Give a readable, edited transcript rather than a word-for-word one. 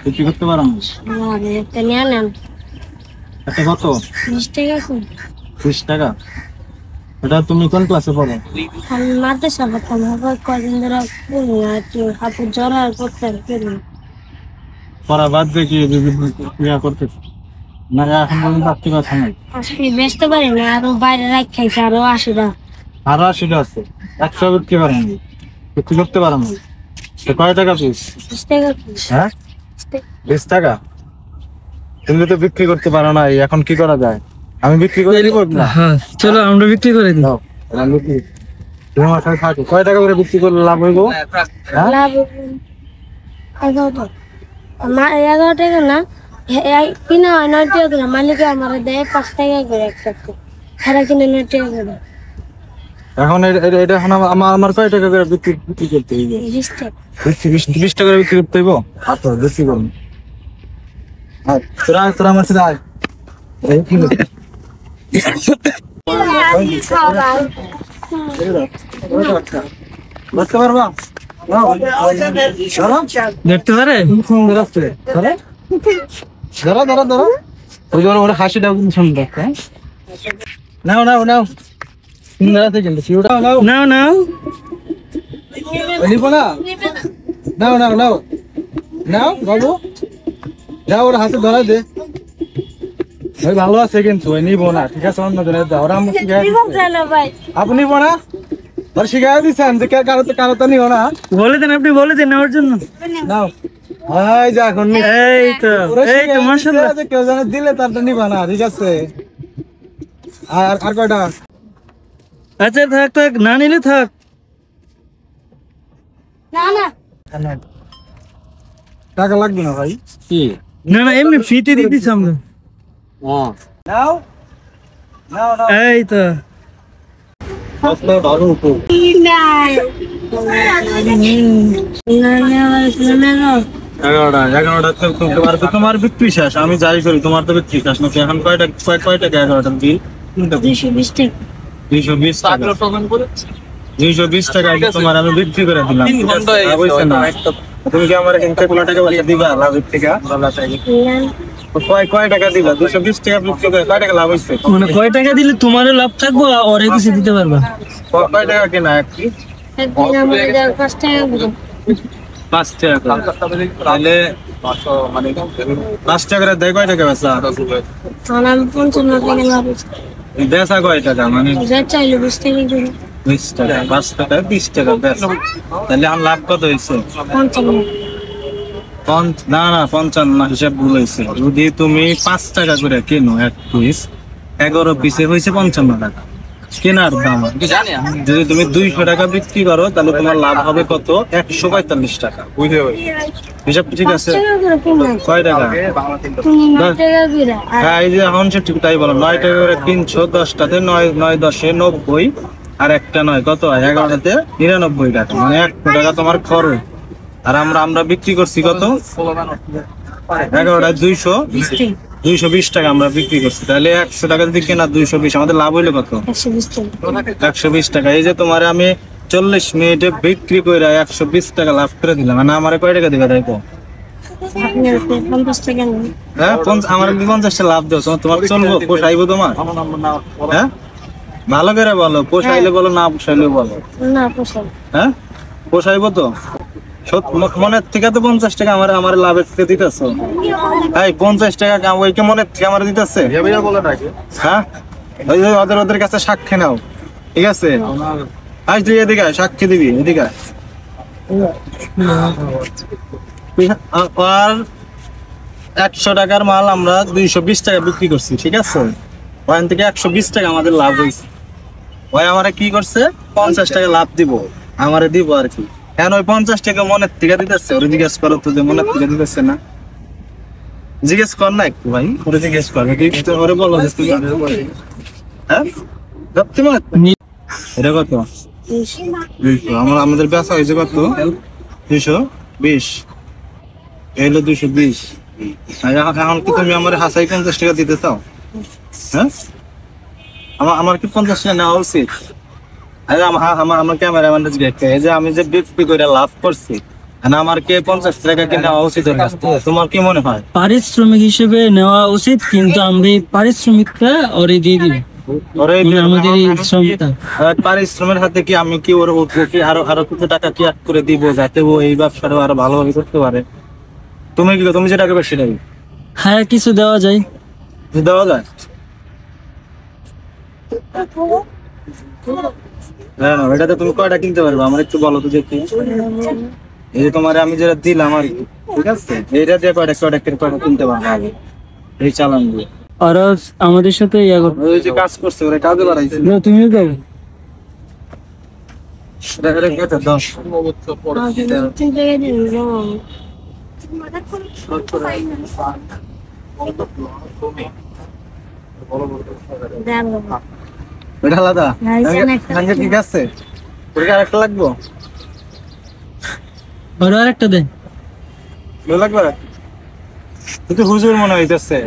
বিক্রি করতে পারো না? কত? 20 টাকা। এটা তুমি কোন ক্লাসে পড়ো? আমি মাদ্রাসা পড়তাম, কদিন ধরে হাতের জ্বর আর করতে পড়া বাদ দিয়ে কি ক্রিয়া করতে না? এখন পর্যন্ত আপনি কথা নাই। আজকে বেচতে পারি না, আরো বাইরে রাখাইছে আরো 80 টাকা। আরো 80 টাকা আছে, 100 বিক্রি পারেন, বিক্রি করতে পারেন না। কয় টাকা পিস? 20 টাকা পিস। হ্যাঁ 20 টাকা। তুমি তো বিক্রি করতে পারো না, এখন কি করা যায়? আমি বিক্রি করে দিব না? হ্যাঁ চলো আমরা বিক্রি করে দিই। কয় টাকা করে বিক্রি করলে লাভ হইব? লাভ 11 টাকা। 11 টাকা না, কিনা হয় 9 টাকা করে, মালিক আমার দেয় 5 টাকা করে একটা, সারা কিনে 9 টাকা করে। এখন এটা এখন আমার কয় টাকা করে বিক্রি করতে হইব? 20 টাকা। 20 টাকা করে বিক্রি করতে হইব? আচ্ছা বেশি করুন। তোরা আমার সাথে আয়। বুঝতে পারবা? দেখতে পারে? ওই হাসিটা শুনবে। নাও নাও নাও, সুন্দর আছে কিন্তু নাও নাও নিবো না? নাও নাও নাও নাও বাবু, যাও ওরা হাতে ধরা দে। ওই ভালো আছে কিন্তু ওই নিবো না, ঠিক আছে? অন্য জনের দাও। ওরা আমাকে শিখাই আপনি নিবো না? ওর শিখাই দিচ্ছেন যে কারো তো নিবো না। বলে দেন, আপনি বলে দেন নেওয়ার জন্য। নাও এই যে এখন এই তো মাশাআল্লাহ, কেউ জানে দিলে তারটা নিবা না, ঠিক আছে? আর কয়টা? আচ্ছা থাক থাক, না নিলে থাক। না টাকা লাগবে না ভাই। কি? না না এমনি ফ্রিতে দিয়ে দিচ্ছি আমরা। নাও নাও নাও। এই তো তোমার বিক্রি শেষ, আমি যাই করি তোমার তো বিক্রি শেষ নাকি? এখন কয় টাকা 11টার বিল? 220 টাকা। 220 টাকা। 220 টাকা তোমার আমি বিক্রি করে দিলাম। তুমি কি আমার এখান থেকে 15 টাকা দিবা লাভের থেকে? কয় টাকা দিবা? 220 টাকা বিক্রি করে কয় টাকা লাভ হয়েছে? মানে কয় টাকা দিলে তোমারও লাভ থাকবো আর কিছু দিতে পারবা? কয় টাকা কেনা একটি? 5 টাকা। 5 টাকা। তাহলে 5 টাকা দেয় কয় টাকা বেচা? আমি 55 টাকা লাভ হয়েছে। বেচা কয় টাকা? মানে যা চাইলে 20 টাকা করে। 20 টাকা, 5 টাকা 20 টাকা বেচা। তাহলে আমার লাভ কত হয়েছে? 55। না না 55 না, হিসাব ভুল হয়েছে। যদি তুমি 5 টাকা করে কেনো এক পিস, 11 পিসে হয়েছে 55 টাকা কেনার দাম। যদি তুমি 200 টাকা বিক্রি করো তাহলে তোমার লাভ হবে কত? 145 টাকা। হিসাব ঠিক আছে? কয় টাকা? হ্যাঁ এই যে এখন সে ঠিক তাই বলো, 9 টাকা করে কিনছো, 10টাতে 9 10 90, আর একটা 9 কত হয়? 11টাতে 99 টাকা, মানে 100 টাকা তোমার খরচ। আর আমরা বিক্রি করছি কত? 11টায় 220 টাকা আমরা বিক্রি করছি। তাহলে 100 টাকা যদি কেনা 220, আমাদের লাভ হইলো কত? 120 টাকা। এই যে তোমার আমি 40 মিনিটে বিক্রি করে 120 টাকা লাভ করে দিলাম। মানে আমার কয় টাকা দিবে তাই? হ্যাঁ আমার 50 টাকা লাভ দিও, তোমার চলবো? পোষাইবো তোমার? হ্যাঁ ভালো করে বলো, পোষাইলে বলো, না পোষাইলে বলো। হ্যাঁ পোষাইবো তো? মনের থেকে তো 50 টাকা আমার লাভের থেকে দিতেছ। এই 50 টাকা ওইকে মনের থেকে আমার দিতেছে? হ্যাঁ ওদের কাছে সাক্ষী নাও, ঠিক আছে? আজ তুই এদিকে সাক্ষী দিবি, এদিকে। আর 100 টাকার মাল আমরা 220 টাকা বিক্রি করছি, ঠিক আছে? ওখান থেকে 120 টাকা আমাদের লাভ হয়েছে। ওই আমারে কি করছে? 50 টাকা লাভ দিব, আমারে দিব আর কি। কেন ওই 50 টাকা মনের থেকে দিতেছে? ওরে জিজ্ঞেস করো তো যে মনের থেকে দিতেছে না? জিজ্ঞেস কর না একটু ভাই, ওরে জিজ্ঞেস কর। ওরে বলো যে তুই হ্যাঁ এটা কত? 200। আমাদের বেচা হয়েছে কত? 220। এলো 220। এখন কি তুমি আমার হাসাই 50 টাকা দিতে চাও? হ্যাঁ আমার কি 50 টাকা নেওয়া উচিত? আরে আমার ক্যামেরাম্যান দেখতে এই যে আমি যে বিক্রি করে লাভ করছি আর আমার কে 50 টাকা কি নেওয়া উচিত ওর কাছ থেকে? তোমার কি মনে হয়? পারিশ্রমিক হিসেবে নেওয়া উচিত, কিন্তু আমরা এই পারিশ্রমিকটা ওরে দিয়ে দিই। ওরে আমাদের এই শ্রমটা পারিশ্রমের হাতে কি আমি কি ওর উঠবো কি আরো আরো কিছু টাকা কি add করে দিব যাতে ও এই ব্যবসাটা আরো ভালোভাবে করতে পারে? তুমি যে টাকা বেশি নেবে হ্যাঁ, কিছু দেওয়া যায়। দেওয়া যায়? হ্যাঁ না, এটাতে তুমি কয়টা কিনতে পারবে আমার একটু বলো তো দেখি। এই যে তোমার আমি যেটা দিলাম আর কি, ঠিক আছে, এইটা দিয়ে কয়টা কিনতে পারবে এই চালান দিয়ে? ওরা আমাদের সাথে ইয়া করবে। ওই যে কাজ করছে ওরা কাজে বাড়াইছে। তুমিও যাবে? এটা কত? 10 3 টাকা দিন এটা আলাদা হ্যাঁ, এখানে একটা সঙ্গে ঠিক আছে? ওটা আরেকটা লাগবে? ওরা আরেকটা দেন। লাগবে? কিন্তু হুজুর মনে হইতেছে